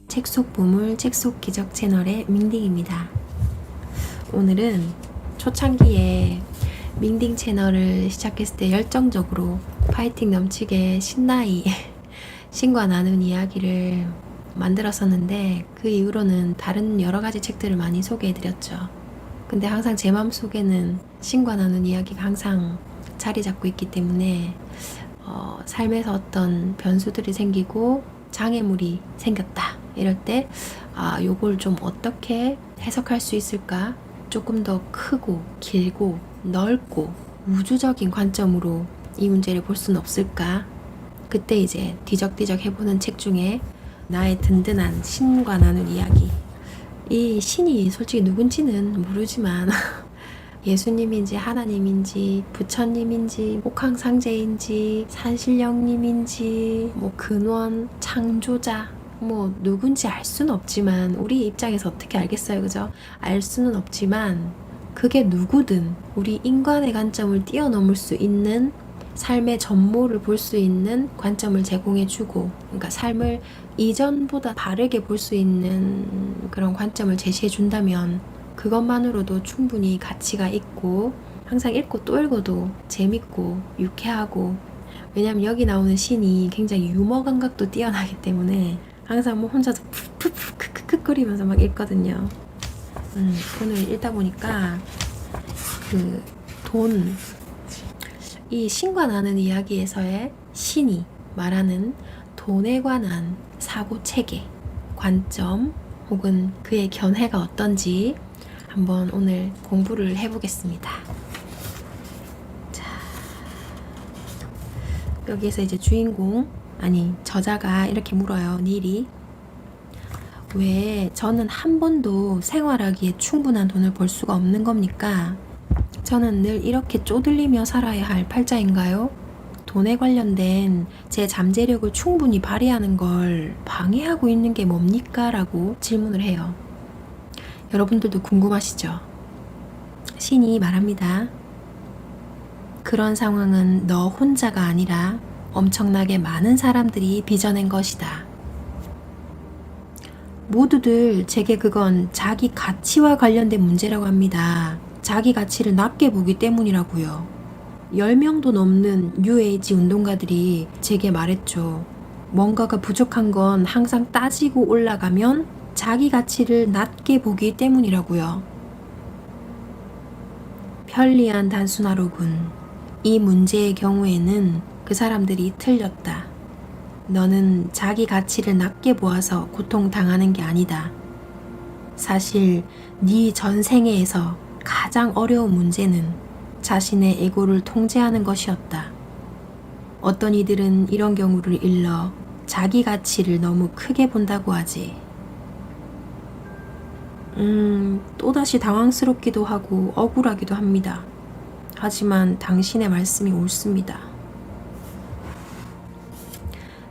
책 속 보물, 책 속 기적 채널의 민딩입니다. 오늘은 초창기에 민딩 채널을 시작했을 때 열정적으로 파이팅 넘치게 신나이 신과 나눈 이야기를 만들었었는데, 그 이후로는 다른 여러 가지 책들을 많이 소개해드렸죠. 근데 항상 제 마음속에는 신과 나눈 이야기가 항상 자리 잡고 있기 때문에 삶에서 어떤 변수들이 생기고 장애물이 생겼다 이럴 때 요걸 좀 어떻게 해석할 수 있을까, 조금 더 크고 길고 넓고 우주적인 관점으로 이 문제를 볼 수는 없을까. 그때 이제 뒤적뒤적 해보는 책 중에 나의 든든한 신과 나눈 이야기. 이 신이 솔직히 누군지는 모르지만 예수님인지 하나님인지 부처님인지 옥황상제인지 산신령님인지 근원 창조자 누군지 알 수는 없지만, 우리 입장에서 어떻게 알겠어요, 그죠? 알 수는 없지만 그게 누구든 우리 인간의 관점을 뛰어넘을 수 있는, 삶의 전모를 볼 수 있는 관점을 제공해주고, 그러니까 삶을 이전보다 바르게 볼 수 있는 그런 관점을 제시해준다면 그것만으로도 충분히 가치가 있고, 항상 읽고 또 읽어도 재밌고 유쾌하고, 왜냐면 여기 나오는 신이 굉장히 유머 감각도 뛰어나기 때문에 항상 혼자서 푸푸푸 크크크거리면서 막 읽거든요. 오늘 읽다 보니까 이 신과 나는 이야기에서의 신이 말하는 돈에 관한 사고 체계, 관점 혹은 그의 견해가 어떤지 한번 오늘 공부를 해보겠습니다. 자, 여기에서 이제 저자가 이렇게 물어요. 닐이. 왜 저는 한 번도 생활하기에 충분한 돈을 벌 수가 없는 겁니까? 저는 늘 이렇게 쪼들리며 살아야 할 팔자인가요? 돈에 관련된 제 잠재력을 충분히 발휘하는 걸 방해하고 있는 게 뭡니까? 라고 질문을 해요. 여러분들도 궁금하시죠? 신이 말합니다. 그런 상황은 너 혼자가 아니라 엄청나게 많은 사람들이 빚어낸 것이다. 모두들 제게 그건 자기 가치와 관련된 문제라고 합니다. 자기 가치를 낮게 보기 때문이라고요. 10명도 넘는 뉴에이지 운동가들이 제게 말했죠. 뭔가가 부족한 건 항상 따지고 올라가면 자기 가치를 낮게 보기 때문이라고요. 편리한 단순화로군. 이 문제의 경우에는 그 사람들이 틀렸다. 너는 자기 가치를 낮게 보아서 고통당하는 게 아니다. 사실 네 전생애에서 가장 어려운 문제는 자신의 에고를 통제하는 것이었다. 어떤 이들은 이런 경우를 일러 자기 가치를 너무 크게 본다고 하지. 또다시 당황스럽기도 하고 억울하기도 합니다. 하지만 당신의 말씀이 옳습니다.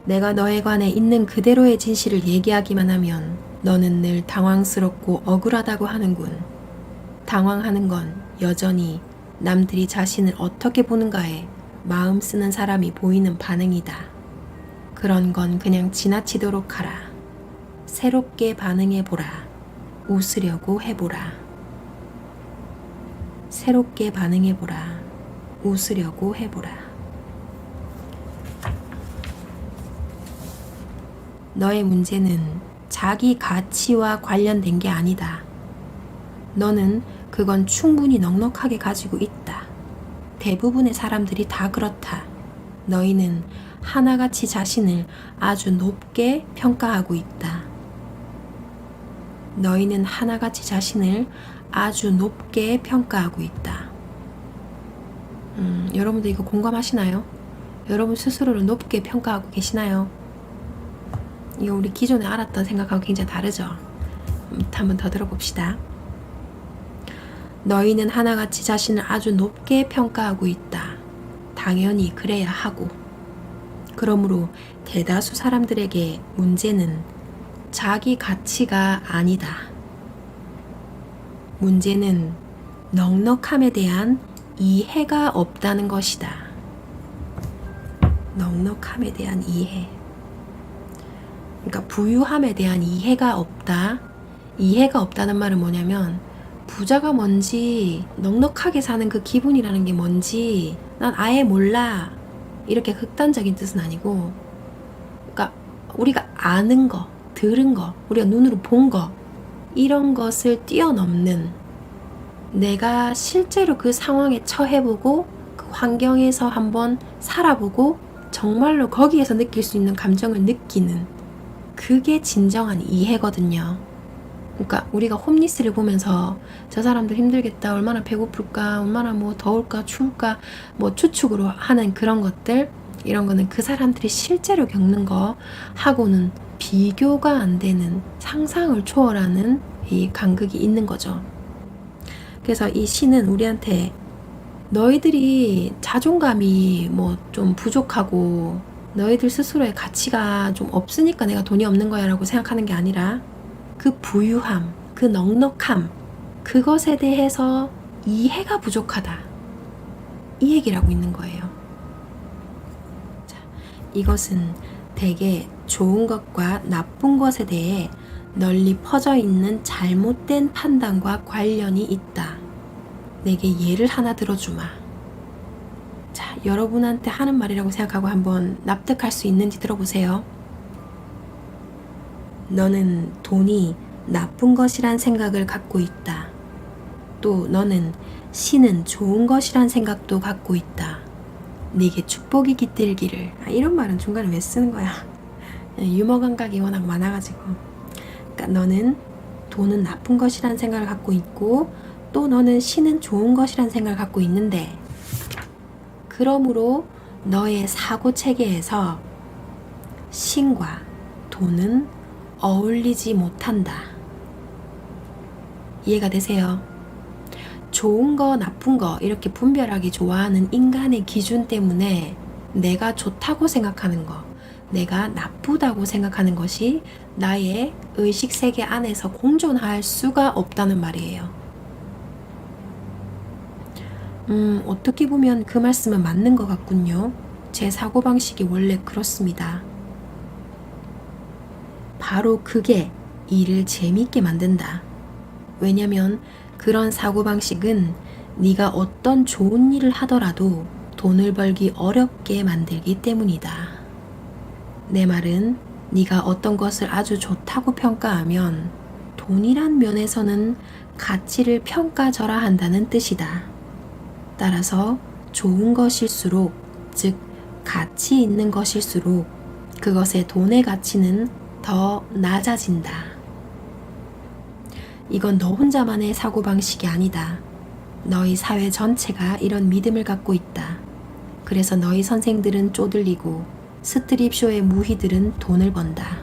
내가 너에 관해 있는 그대로의 진실을 얘기하기만 하면 너는 늘 당황스럽고 억울하다고 하는군. 당황하는 건 여전히 남들이 자신을 어떻게 보는가에 마음 쓰는 사람이 보이는 반응이다. 그런 건 그냥 지나치도록 하라. 새롭게 반응해보라. 웃으려고 해보라. 새롭게 반응해보라. 웃으려고 해보라. 너의 문제는 자기 가치와 관련된 게 아니다. 너는 그건 충분히 넉넉하게 가지고 있다. 대부분의 사람들이 다 그렇다. 너희는 하나같이 자신을 아주 높게 평가하고 있다. 너희는 하나같이 자신을 아주 높게 평가하고 있다. 여러분들 이거 공감하시나요? 여러분 스스로를 높게 평가하고 계시나요? 이거 우리 기존에 알았던 생각하고 굉장히 다르죠? 한번 더 들어봅시다. 너희는 하나같이 자신을 아주 높게 평가하고 있다. 당연히 그래야 하고. 그러므로 대다수 사람들에게 문제는 자기 가치가 아니다. 문제는 넉넉함에 대한 이해가 없다는 것이다. 넉넉함에 대한 이해. 그러니까 부유함에 대한 이해가 없다. 이해가 없다는 말은 뭐냐면 부자가 뭔지, 넉넉하게 사는 그 기분이라는 게 뭔지 난 아예 몰라. 이렇게 극단적인 뜻은 아니고, 그러니까 우리가 아는 거, 들은 거, 우리가 눈으로 본 거, 이런 것을 뛰어넘는, 내가 실제로 그 상황에 처해보고 그 환경에서 한번 살아보고 정말로 거기에서 느낄 수 있는 감정을 느끼는, 그게 진정한 이해거든요. 그러니까 우리가 홈리스를 보면서 저 사람들 힘들겠다, 얼마나 배고플까, 얼마나 뭐 더울까, 추울까, 뭐 추측으로 하는 그런 것들, 이런 거는 그 사람들이 실제로 겪는 거 하고는 비교가 안 되는, 상상을 초월하는 이 간극이 있는 거죠. 그래서 이 시는 우리한테 너희들이 자존감이 뭐 좀 부족하고 너희들 스스로의 가치가 좀 없으니까 내가 돈이 없는 거야 라고 생각하는 게 아니라, 그 부유함, 그 넉넉함, 그것에 대해서 이해가 부족하다, 이 얘기를 하고 있는 거예요. 자, 이것은 대개 좋은 것과 나쁜 것에 대해 널리 퍼져 있는 잘못된 판단과 관련이 있다. 내게 예를 하나 들어주마. 자, 여러분한테 하는 말이라고 생각하고 한번 납득할 수 있는지 들어보세요. 너는 돈이 나쁜 것이란 생각을 갖고 있다. 또 너는 신은 좋은 것이란 생각도 갖고 있다. 네게 축복이 깃들기를. 이런 말은 중간에 왜 쓰는 거야? 유머 감각이 워낙 많아가지고. 그러니까 너는 돈은 나쁜 것이란 생각을 갖고 있고, 또 너는 신은 좋은 것이란 생각을 갖고 있는데, 그러므로 너의 사고 체계에서 신과 돈은 어울리지 못한다. 이해가 되세요? 좋은 거, 나쁜 거 이렇게 분별하기 좋아하는 인간의 기준 때문에 내가 좋다고 생각하는 거, 내가 나쁘다고 생각하는 것이 나의 의식 세계 안에서 공존할 수가 없다는 말이에요. 어떻게 보면 그 말씀은 맞는 것 같군요. 제 사고방식이 원래 그렇습니다. 바로 그게 일을 재미있게 만든다. 왜냐면 그런 사고방식은 네가 어떤 좋은 일을 하더라도 돈을 벌기 어렵게 만들기 때문이다. 내 말은 네가 어떤 것을 아주 좋다고 평가하면 돈이란 면에서는 가치를 평가절하한다는 뜻이다. 따라서 좋은 것일수록, 즉 가치 있는 것일수록 그것의 돈의 가치는 더 낮아진다. 이건 너 혼자만의 사고방식이 아니다. 너희 사회 전체가 이런 믿음을 갖고 있다. 그래서 너희 선생들은 쪼들리고 스트립쇼의 무희들은 돈을 번다.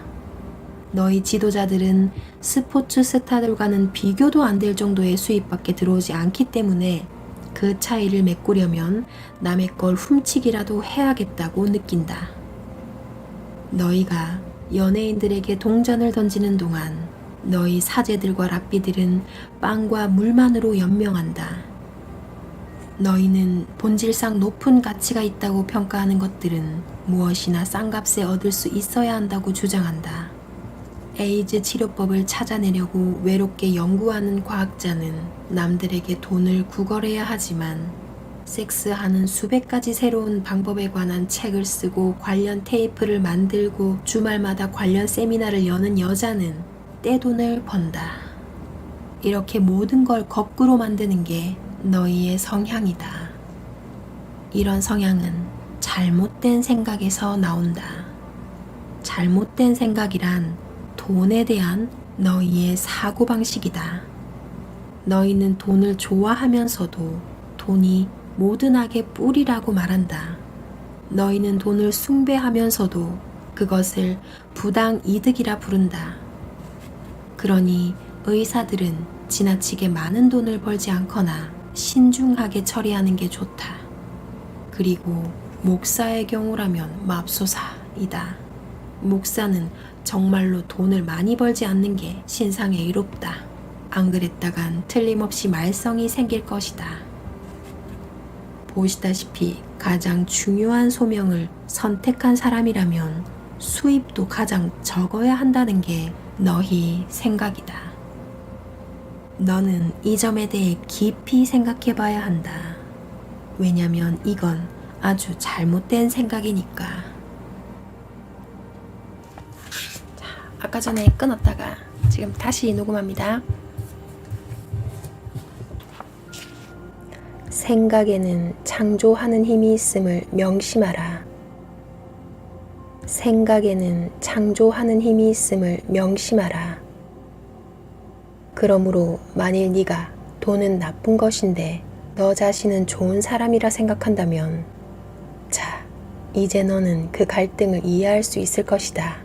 너희 지도자들은 스포츠 스타들과는 비교도 안 될 정도의 수입밖에 들어오지 않기 때문에 그 차이를 메꾸려면 남의 걸 훔치기라도 해야겠다고 느낀다. 너희가 연예인들에게 동전을 던지는 동안 너희 사제들과 랍비들은 빵과 물만으로 연명한다. 너희는 본질상 높은 가치가 있다고 평가하는 것들은 무엇이나 싼 값에 얻을 수 있어야 한다고 주장한다. 에이즈 치료법을 찾아내려고 외롭게 연구하는 과학자는 남들에게 돈을 구걸해야 하지만 섹스하는 수백 가지 새로운 방법에 관한 책을 쓰고 관련 테이프를 만들고 주말마다 관련 세미나를 여는 여자는 떼돈을 번다. 이렇게 모든 걸 거꾸로 만드는 게 너희의 성향이다. 이런 성향은 잘못된 생각에서 나온다. 잘못된 생각이란 돈에 대한 너희의 사고방식이다. 너희는 돈을 좋아하면서도 돈이 모든 악의 뿌리라고 말한다. 너희는 돈을 숭배하면서도 그것을 부당 이득이라 부른다. 그러니 의사들은 지나치게 많은 돈을 벌지 않거나 신중하게 처리하는 게 좋다. 그리고 목사의 경우라면 맙소사이다. 목사는 정말로 돈을 많이 벌지 않는 게 신상에 의롭다. 안 그랬다간 틀림없이 말썽이 생길 것이다. 보시다시피 가장 중요한 소명을 선택한 사람이라면 수입도 가장 적어야 한다는 게 너희 생각이다. 너는 이 점에 대해 깊이 생각해 봐야 한다. 왜냐면 이건 아주 잘못된 생각이니까. 자, 아까 전에 끊었다가 지금 다시 녹음합니다. 생각에는 창조하는 힘이 있음을 명심하라. 생각에는 창조하는 힘이 있음을 명심하라. 그러므로 만일 네가 돈은 나쁜 것인데 너 자신은 좋은 사람이라 생각한다면 자, 이제 너는 그 갈등을 이해할 수 있을 것이다.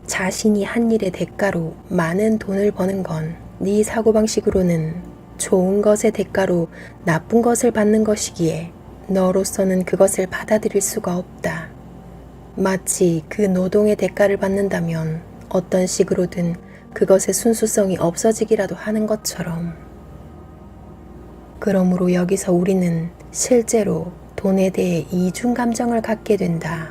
자신이 한 일의 대가로 많은 돈을 버는 건 네 사고방식으로는 좋은 것의 대가로 나쁜 것을 받는 것이기에 너로서는 그것을 받아들일 수가 없다. 마치 그 노동의 대가를 받는다면 어떤 식으로든 그것의 순수성이 없어지기라도 하는 것처럼. 그러므로 여기서 우리는 실제로 돈에 대해 이중 감정을 갖게 된다.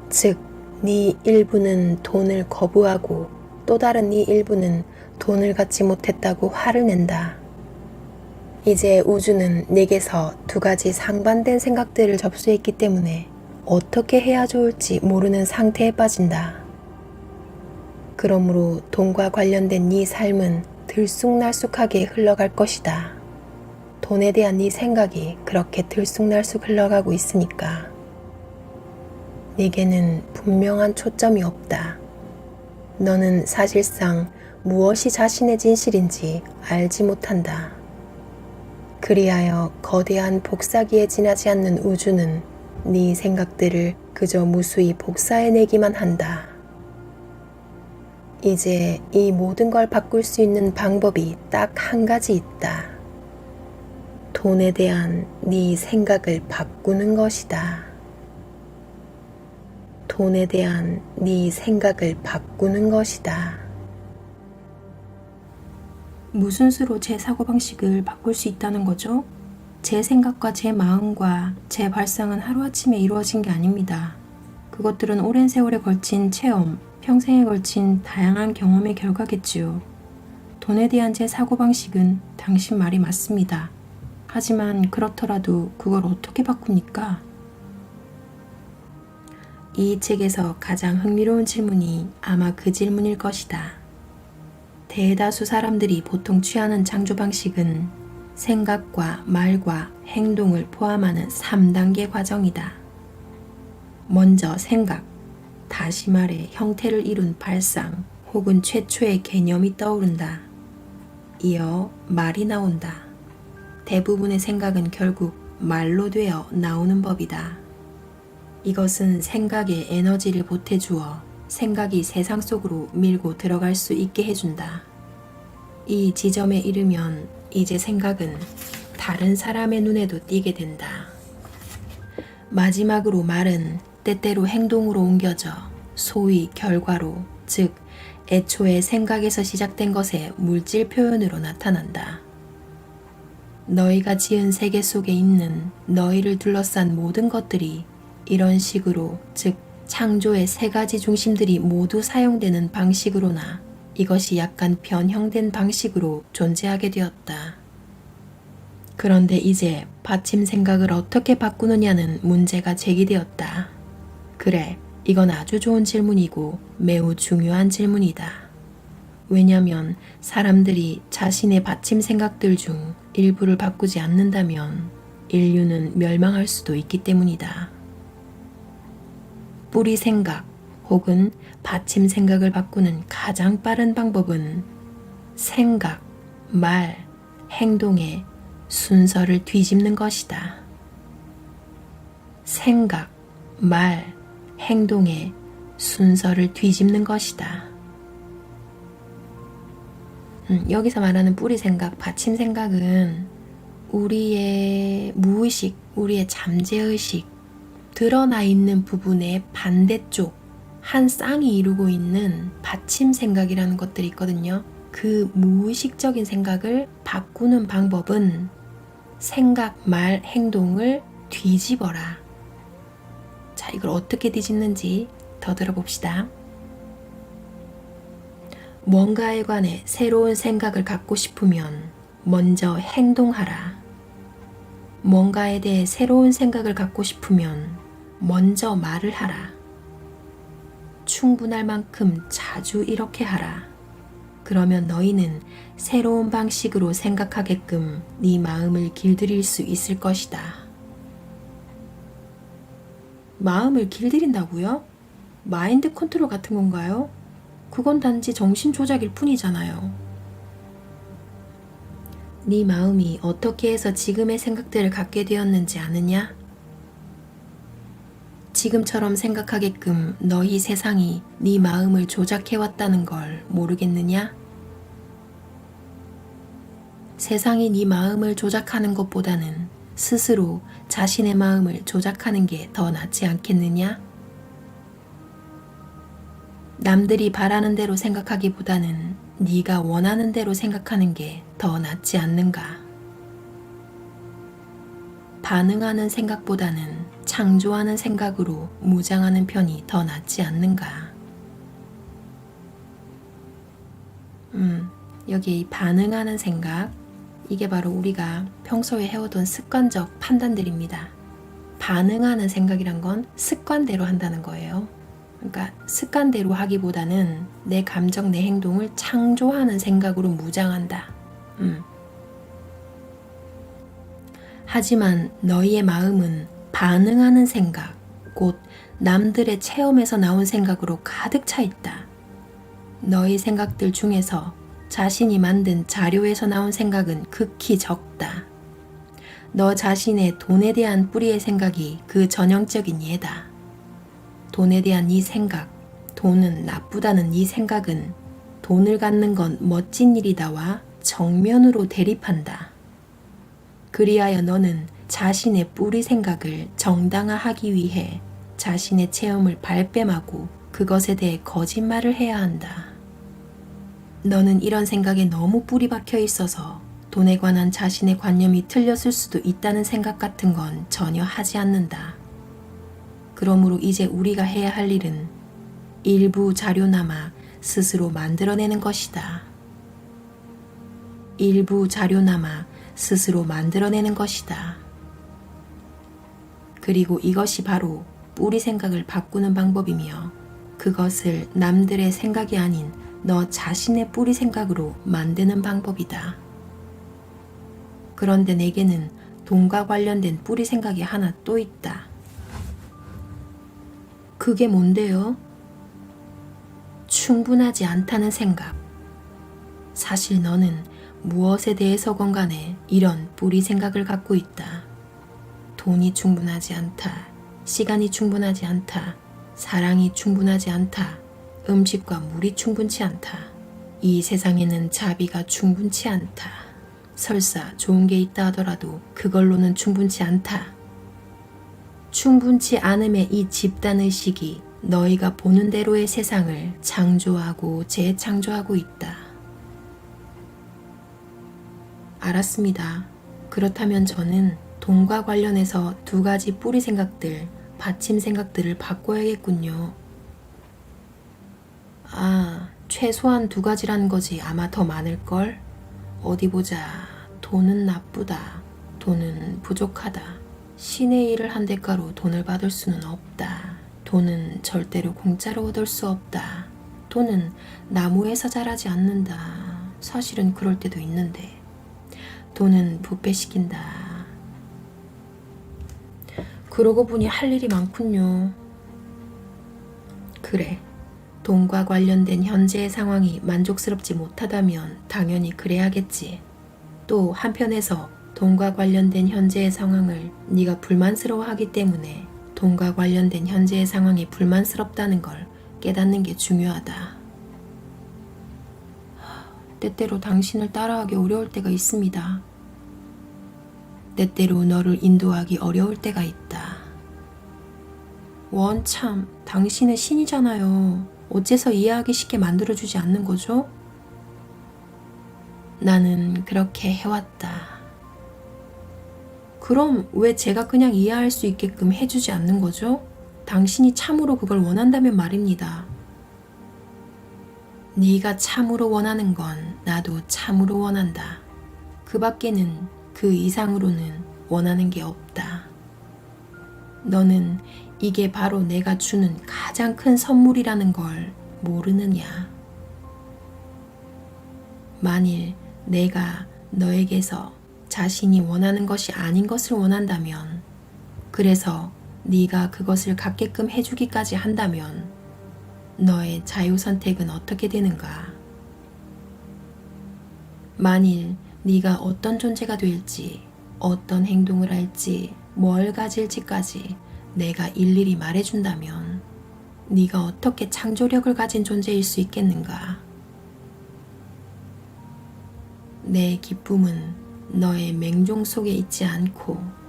즉, 네 일부는 돈을 거부하고 또 다른 네 일부는 돈을 갖지 못했다고 화를 낸다. 이제 우주는 내게서 두 가지 상반된 생각들을 접수했기 때문에 어떻게 해야 좋을지 모르는 상태에 빠진다. 그러므로 돈과 관련된 네 삶은 들쑥날쑥하게 흘러갈 것이다. 돈에 대한 네 생각이 그렇게 들쑥날쑥 흘러가고 있으니까. 네게는 분명한 초점이 없다. 너는 사실상 무엇이 자신의 진실인지 알지 못한다. 그리하여 거대한 복사기에 지나지 않는 우주는 네 생각들을 그저 무수히 복사해내기만 한다. 이제 이 모든 걸 바꿀 수 있는 방법이 딱 한 가지 있다. 돈에 대한 네 생각을 바꾸는 것이다. 돈에 대한 네 생각을 바꾸는 것이다. 무슨 수로 제 사고방식을 바꿀 수 있다는 거죠? 제 생각과 제 마음과 제 발상은 하루아침에 이루어진 게 아닙니다. 그것들은 오랜 세월에 걸친 체험, 평생에 걸친 다양한 경험의 결과겠지요. 돈에 대한 제 사고방식은 당신 말이 맞습니다. 하지만 그렇더라도 그걸 어떻게 바꿉니까? 이 책에서 가장 흥미로운 질문이 아마 그 질문일 것이다. 대다수 사람들이 보통 취하는 창조 방식은 생각과 말과 행동을 포함하는 3단계 과정이다. 먼저 생각, 다시 말해 형태를 이룬 발상 혹은 최초의 개념이 떠오른다. 이어 말이 나온다. 대부분의 생각은 결국 말로 되어 나오는 법이다. 이것은 생각에 에너지를 보태주어 생각이 세상 속으로 밀고 들어갈 수 있게 해준다. 이 지점에 이르면 이제 생각은 다른 사람의 눈에도 띄게 된다. 마지막으로 말은 때때로 행동으로 옮겨져 소위 결과로, 즉 애초에 생각에서 시작된 것의 물질 표현으로 나타난다. 너희가 지은 세계 속에 있는 너희를 둘러싼 모든 것들이 이런 식으로, 즉 창조의 세 가지 중심들이 모두 사용되는 방식으로나 이것이 약간 변형된 방식으로 존재하게 되었다. 그런데 이제 받침 생각을 어떻게 바꾸느냐는 문제가 제기되었다. 그래, 이건 아주 좋은 질문이고 매우 중요한 질문이다. 왜냐면 사람들이 자신의 받침 생각들 중 일부를 바꾸지 않는다면 인류는 멸망할 수도 있기 때문이다. 뿌리 생각 혹은 받침 생각을 바꾸는 가장 빠른 방법은 생각, 말, 행동의 순서를 뒤집는 것이다. 생각, 말, 행동의 순서를 뒤집는 것이다. 여기서 말하는 뿌리 생각, 받침 생각은 우리의 무의식, 우리의 잠재의식, 드러나 있는 부분의 반대쪽 한 쌍이 이루고 있는 받침 생각이라는 것들이 있거든요. 그 무의식적인 생각을 바꾸는 방법은 생각, 말, 행동을 뒤집어라. 자, 이걸 어떻게 뒤집는지 더 들어봅시다. 뭔가에 관해 새로운 생각을 갖고 싶으면 먼저 행동하라. 뭔가에 대해 새로운 생각을 갖고 싶으면 먼저 말을 하라. 충분할 만큼 자주 이렇게 하라. 그러면 너희는 새로운 방식으로 생각하게끔 네 마음을 길들일 수 있을 것이다. 마음을 길들인다고요? 마인드 컨트롤 같은 건가요? 그건 단지 정신 조작일 뿐이잖아요. 네 마음이 어떻게 해서 지금의 생각들을 갖게 되었는지 아느냐? 지금처럼 생각하게끔 너희 세상이 네 마음을 조작해왔다는 걸 모르겠느냐? 세상이 네 마음을 조작하는 것보다는 스스로 자신의 마음을 조작하는 게 더 낫지 않겠느냐? 남들이 바라는 대로 생각하기보다는 네가 원하는 대로 생각하는 게 더 낫지 않는가? 반응하는 생각보다는 창조하는 생각으로 무장하는 편이 더 낫지 않는가? 여기 이 반응하는 생각, 이게 바로 우리가 평소에 해오던 습관적 판단들입니다. 반응하는 생각이란 건 습관대로 한다는 거예요. 그러니까 습관대로 하기보다는 내 감정, 내 행동을 창조하는 생각으로 무장한다. 하지만 너희의 마음은 반응하는 생각, 곧 남들의 체험에서 나온 생각으로 가득 차 있다. 너희 생각들 중에서 자신이 만든 자료에서 나온 생각은 극히 적다. 너 자신의 돈에 대한 뿌리의 생각이 그 전형적인 예다. 돈에 대한 네 생각, 돈은 나쁘다는 네 생각은 돈을 갖는 건 멋진 일이다와 정면으로 대립한다. 그리하여 너는 자신의 뿌리 생각을 정당화하기 위해 자신의 체험을 발뺌하고 그것에 대해 거짓말을 해야 한다. 너는 이런 생각에 너무 뿌리 박혀 있어서 돈에 관한 자신의 관념이 틀렸을 수도 있다는 생각 같은 건 전혀 하지 않는다. 그러므로 이제 우리가 해야 할 일은 일부 자료나마 스스로 만들어내는 것이다. 일부 자료나마 스스로 만들어내는 것이다. 그리고 이것이 바로 뿌리 생각을 바꾸는 방법이며 그것을 남들의 생각이 아닌 너 자신의 뿌리 생각으로 만드는 방법이다. 그런데 내게는 돈과 관련된 뿌리 생각이 하나 또 있다. 그게 뭔데요? 충분하지 않다는 생각. 사실 너는 무엇에 대해서건 간에 이런 뿌리 생각을 갖고 있다. 돈이 충분하지 않다. 시간이 충분하지 않다. 사랑이 충분하지 않다. 음식과 물이 충분치 않다. 이 세상에는 자비가 충분치 않다. 설사 좋은 게 있다 하더라도 그걸로는 충분치 않다. 충분치 않음의 이 집단의식이 너희가 보는 대로의 세상을 창조하고 재창조하고 있다. 알았습니다. 그렇다면 저는 돈과 관련해서 두 가지 뿌리 생각들, 받침 생각들을 바꿔야겠군요. 최소한 두 가지라는 거지 아마 더 많을걸? 어디 보자. 돈은 나쁘다. 돈은 부족하다. 신의 일을 한 대가로 돈을 받을 수는 없다. 돈은 절대로 공짜로 얻을 수 없다. 돈은 나무에서 자라지 않는다. 사실은 그럴 때도 있는데. 돈은 부패시킨다. 그러고 보니 할 일이 많군요. 그래. 돈과 관련된 현재의 상황이 만족스럽지 못하다면 당연히 그래야겠지. 또 한편에서 돈과 관련된 현재의 상황을 네가 불만스러워하기 때문에 돈과 관련된 현재의 상황이 불만스럽다는 걸 깨닫는 게 중요하다. 때때로 당신을 따라하기 어려울 때가 있습니다. 때때로 너를 인도하기 어려울 때가 있다. 원참, 당신은 신이잖아요. 어째서 이해하기 쉽게 만들어주지 않는 거죠? 나는 그렇게 해왔다. 그럼 왜 제가 그냥 이해할 수 있게끔 해주지 않는 거죠? 당신이 참으로 그걸 원한다면 말입니다. 네가 참으로 원하는 건 나도 참으로 원한다. 그 밖에는 그 이상으로는 원하는 게 없다. 너는 이게 바로 내가 주는 가장 큰 선물이라는 걸 모르느냐? 만일 내가 너에게서 자신이 원하는 것이 아닌 것을 원한다면, 그래서 네가 그것을 갖게끔 해주기까지 한다면 너의 자유선택은 어떻게 되는가? 만일 네가 어떤 존재가 될지, 어떤 행동을 할지, 뭘 가질지까지 내가 일일이 말해준다면 네가 어떻게 창조력을 가진 존재일 수 있겠는가? 내 기쁨은 너의 맹종 속에 있지 않고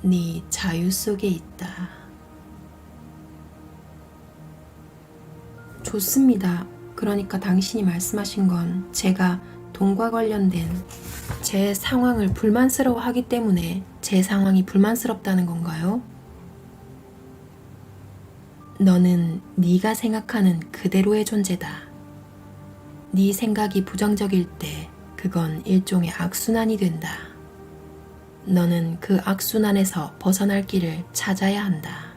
네 자유 속에 있다. 좋습니다. 그러니까 당신이 말씀하신 건 제가 돈과 관련된 제 상황을 불만스러워하기 때문에 제 상황이 불만스럽다는 건가요? 너는 네가 생각하는 그대로의 존재다. 네 생각이 부정적일 때 그건 일종의 악순환이 된다. 너는 그 악순환에서 벗어날 길을 찾아야 한다.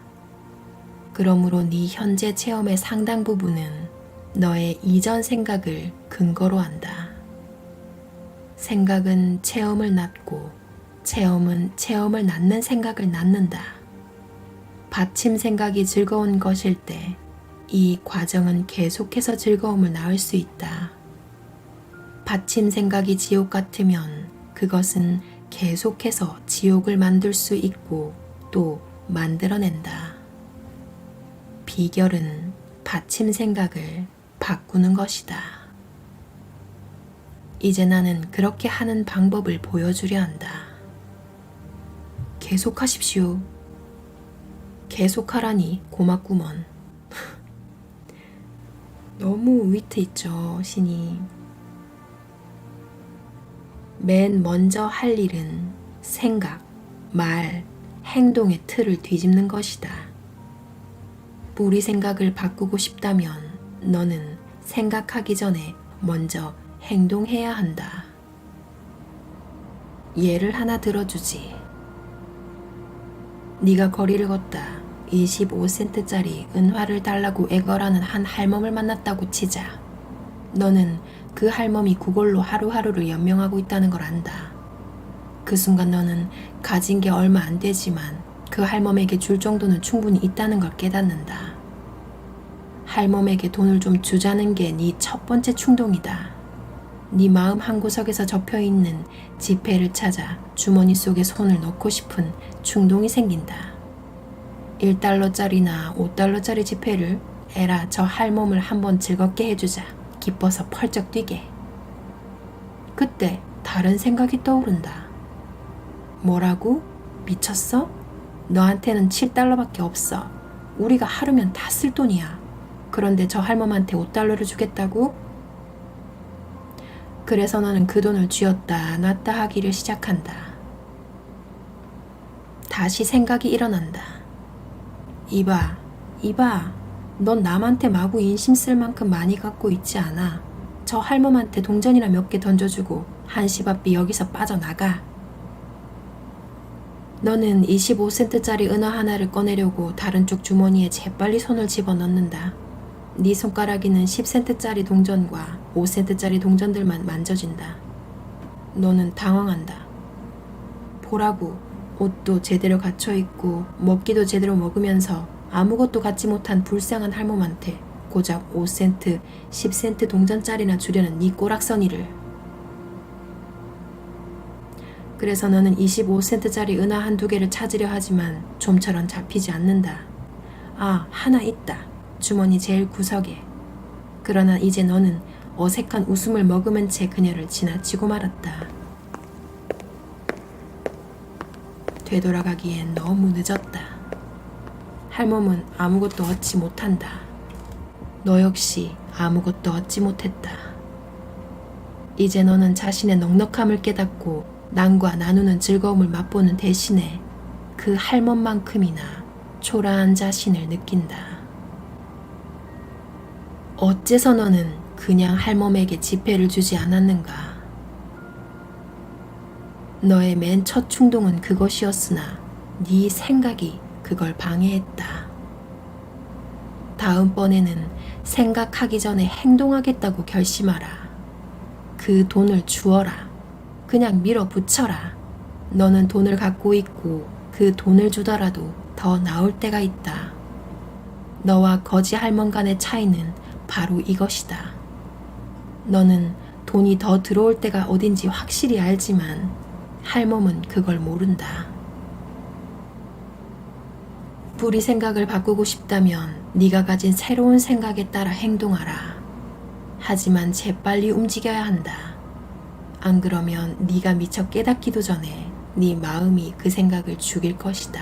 그러므로 네 현재 체험의 상당 부분은 너의 이전 생각을 근거로 한다. 생각은 체험을 낳고 체험은 체험을 낳는 생각을 낳는다. 받침 생각이 즐거운 것일 때 이 과정은 계속해서 즐거움을 낳을 수 있다. 받침 생각이 지옥 같으면 그것은 계속해서 지옥을 만들 수 있고 또 만들어낸다. 비결은 받침 생각을 바꾸는 것이다. 이제 나는 그렇게 하는 방법을 보여주려 한다. 계속하십시오. 계속하라니 고맙구먼. 너무 위트 있죠, 신이. 맨 먼저 할 일은 생각, 말, 행동의 틀을 뒤집는 것이다. 우리 생각을 바꾸고 싶다면 너는 생각하기 전에 먼저 행동해야 한다. 예를 하나 들어주지. 네가 거리를 걷다 25센트짜리 은화를 달라고 애걸하는 한 할멈을 만났다고 치자. 너는 그 할멈이 그걸로 하루하루를 연명하고 있다는 걸 안다. 그 순간 너는 가진 게 얼마 안 되지만 그 할멈에게 줄 정도는 충분히 있다는 걸 깨닫는다. 할멈에게 돈을 좀 주자는 게 네 첫 번째 충동이다. 네 마음 한구석에서 접혀있는 지폐를 찾아 주머니 속에 손을 넣고 싶은 충동이 생긴다. 1달러짜리나 5달러짜리 지폐를 에라 저 할멈을 한번 즐겁게 해주자. 기뻐서 펄쩍 뛰게. 그때 다른 생각이 떠오른다. 뭐라고? 미쳤어? 너한테는 7달러밖에 없어. 우리가 하루면 다 쓸 돈이야. 그런데 저 할멈한테 5달러를 주겠다고? 그래서 너는 그 돈을 쥐었다 놨다 하기를 시작한다. 다시 생각이 일어난다. 이봐. 넌 남한테 마구 인심 쓸 만큼 많이 갖고 있지 않아. 저 할멈한테 동전이나 몇 개 던져주고 한시바삐 여기서 빠져나가. 너는 25센트짜리 은화 하나를 꺼내려고 다른 쪽 주머니에 재빨리 손을 집어넣는다. 네 손가락에는 10센트짜리 동전과 5센트짜리 동전들만 만져진다. 너는 당황한다. 보라고. 옷도 제대로 갖춰있고 먹기도 제대로 먹으면서 아무것도 갖지 못한 불쌍한 할멈한테 고작 5센트, 10센트 동전짜리나 주려는 네 꼬락서니를. 그래서 너는 25센트짜리 은화 한두 개를 찾으려 하지만 좀처럼 잡히지 않는다. 아, 하나 있다. 주머니 제일 구석에. 그러나 이제 너는 어색한 웃음을 머금은 채 그녀를 지나치고 말았다. 되돌아가기엔 너무 늦었다. 할멈은 아무것도 얻지 못한다. 너 역시 아무것도 얻지 못했다. 이제 너는 자신의 넉넉함을 깨닫고 남과 나누는 즐거움을 맛보는 대신에 그 할멈만큼이나 초라한 자신을 느낀다. 어째서 너는 그냥 할멈에게 지폐를 주지 않았는가? 너의 맨 첫 충동은 그것이었으나 네 생각이 그걸 방해했다. 다음번에는 생각하기 전에 행동하겠다고 결심하라. 그 돈을 주어라. 그냥 밀어붙여라. 너는 돈을 갖고 있고 그 돈을 주더라도 더 나올 때가 있다. 너와 거지 할멈 간의 차이는 바로 이것이다. 너는 돈이 더 들어올 때가 어딘지 확실히 알지만 할멈은 그걸 모른다. 불이 생각을 바꾸고 싶다면 네가 가진 새로운 생각에 따라 행동하라. 하지만 재빨리 움직여야 한다. 안 그러면 네가 미처 깨닫기도 전에 네 마음이 그 생각을 죽일 것이다.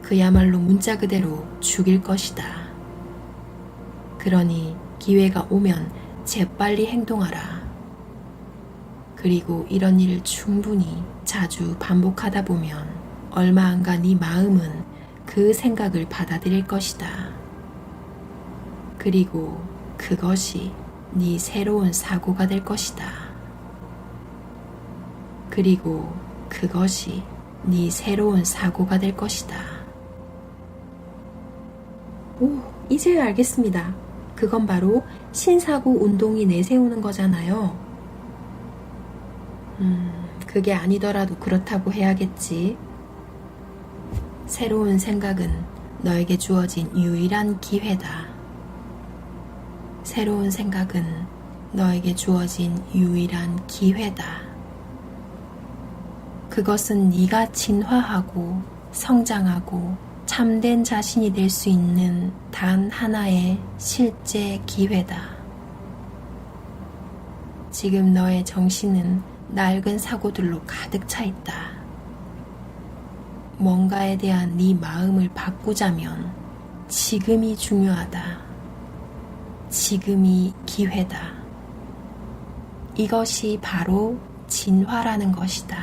그야말로 문자 그대로 죽일 것이다. 그러니 기회가 오면 재빨리 행동하라. 그리고 이런 일을 충분히 자주 반복하다 보면 얼마 안 가 네 마음은 그 생각을 받아들일 것이다. 그리고 그것이 네 새로운 사고가 될 것이다. 그리고 그것이 네 새로운 사고가 될 것이다. 오, 이제야 알겠습니다. 그건 바로 신사고 운동이 내세우는 거잖아요. 그게 아니더라도 그렇다고 해야겠지. 새로운 생각은 너에게 주어진 유일한 기회다. 새로운 생각은 너에게 주어진 유일한 기회다. 그것은 네가 진화하고 성장하고 참된 자신이 될 수 있는 단 하나의 실제 기회다. 지금 너의 정신은 낡은 사고들로 가득 차 있다. 뭔가에 대한 네 마음을 바꾸자면 지금이 중요하다. 지금이 기회다. 이것이 바로 진화라는 것이다.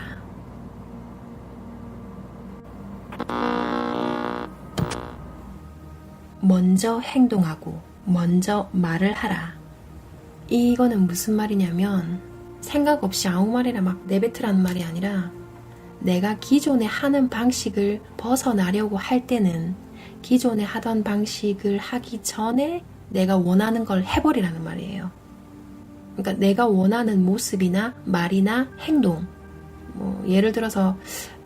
먼저 행동하고 먼저 말을 하라. 이거는 무슨 말이냐면 생각 없이 아무 말이나 막 내뱉으라는 말이 아니라 내가 기존에 하는 방식을 벗어나려고 할 때는 기존에 하던 방식을 하기 전에 내가 원하는 걸 해버리라는 말이에요. 그러니까 내가 원하는 모습이나 말이나 행동, 예를 들어서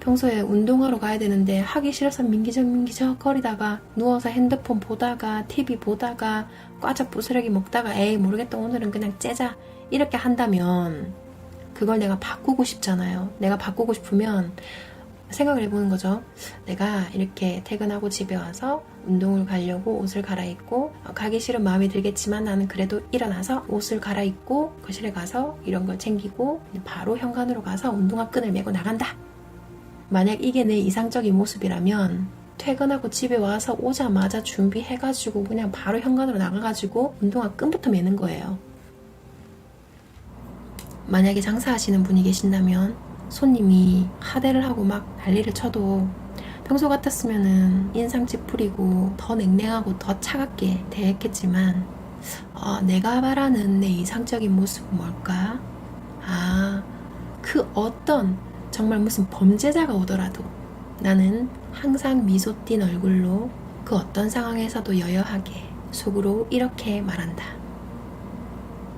평소에 운동하러 가야 되는데 하기 싫어서 민기적 거리다가 누워서 핸드폰 보다가 TV 보다가 과자 부스러기 먹다가 에이 모르겠다 오늘은 그냥 째자 이렇게 한다면 그걸 내가 바꾸고 싶잖아요. 내가 바꾸고 싶으면 생각을 해보는 거죠. 내가 이렇게 퇴근하고 집에 와서 운동을 가려고 옷을 갈아입고 가기 싫은 마음이 들겠지만 나는 그래도 일어나서 옷을 갈아입고 거실에 가서 이런 걸 챙기고 바로 현관으로 가서 운동화 끈을 메고 나간다. 만약 이게 내 이상적인 모습이라면 퇴근하고 집에 와서 오자마자 준비해가지고 그냥 바로 현관으로 나가가지고 운동화 끈부터 매는 거예요. 만약에 장사하시는 분이 계신다면 손님이 하대를 하고 막 난리를 쳐도 평소 같았으면은 인상 찌푸리고 더 냉랭하고 더 차갑게 대했겠지만 내가 바라는 내 이상적인 모습은 뭘까? 그 어떤 정말 무슨 범죄자가 오더라도 나는 항상 미소 띈 얼굴로 그 어떤 상황에서도 여여하게 속으로 이렇게 말한다.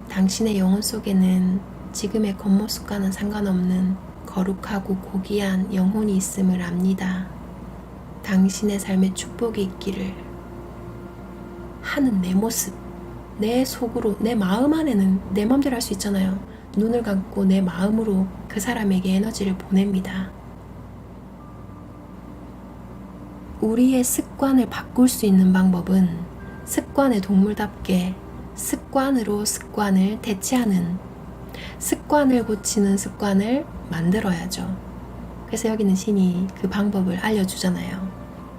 당신의 영혼 속에는 지금의 겉모습과는 상관없는 거룩하고 고귀한 영혼이 있음을 압니다. 당신의 삶에 축복이 있기를 하는 내 모습, 내 속으로, 내 마음 안에는 내 마음대로 할 수 있잖아요. 눈을 감고 내 마음으로 그 사람에게 에너지를 보냅니다. 우리의 습관을 바꿀 수 있는 방법은 습관의 동물답게 습관으로 습관을 대체하는, 습관을 고치는 습관을 만들어야죠. 그래서 여기는 신이 그 방법을 알려주잖아요.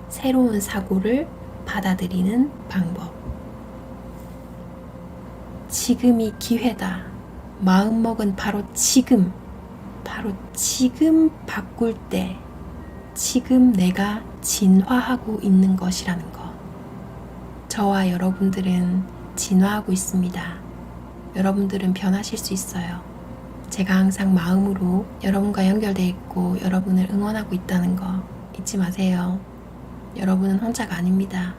새로운 사고를 받아들이는 방법. 지금이 기회다. 마음먹은 바로 지금 바꿀 때 지금 내가 진화하고 있는 것이라는 거. 저와 여러분들은 진화하고 있습니다. 여러분들은 변하실 수 있어요. 제가 항상 마음으로 여러분과 연결되어 있고 여러분을 응원하고 있다는 거 잊지 마세요. 여러분은 혼자가 아닙니다.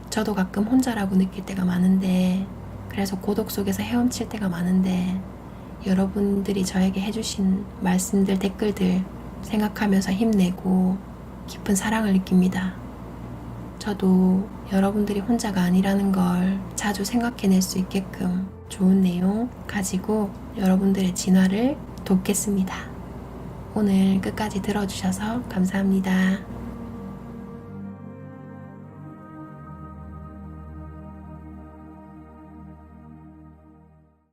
저도 가끔 혼자라고 느낄 때가 많은데, 그래서 고독 속에서 헤엄칠 때가 많은데, 여러분들이 저에게 해주신 말씀들, 댓글들 생각하면서 힘내고 깊은 사랑을 느낍니다. 저도 여러분들이 혼자가 아니라는 걸 자주 생각해낼 수 있게끔 좋은 내용 가지고 여러분들의 진화를 돕겠습니다. 오늘 끝까지 들어주셔서 감사합니다.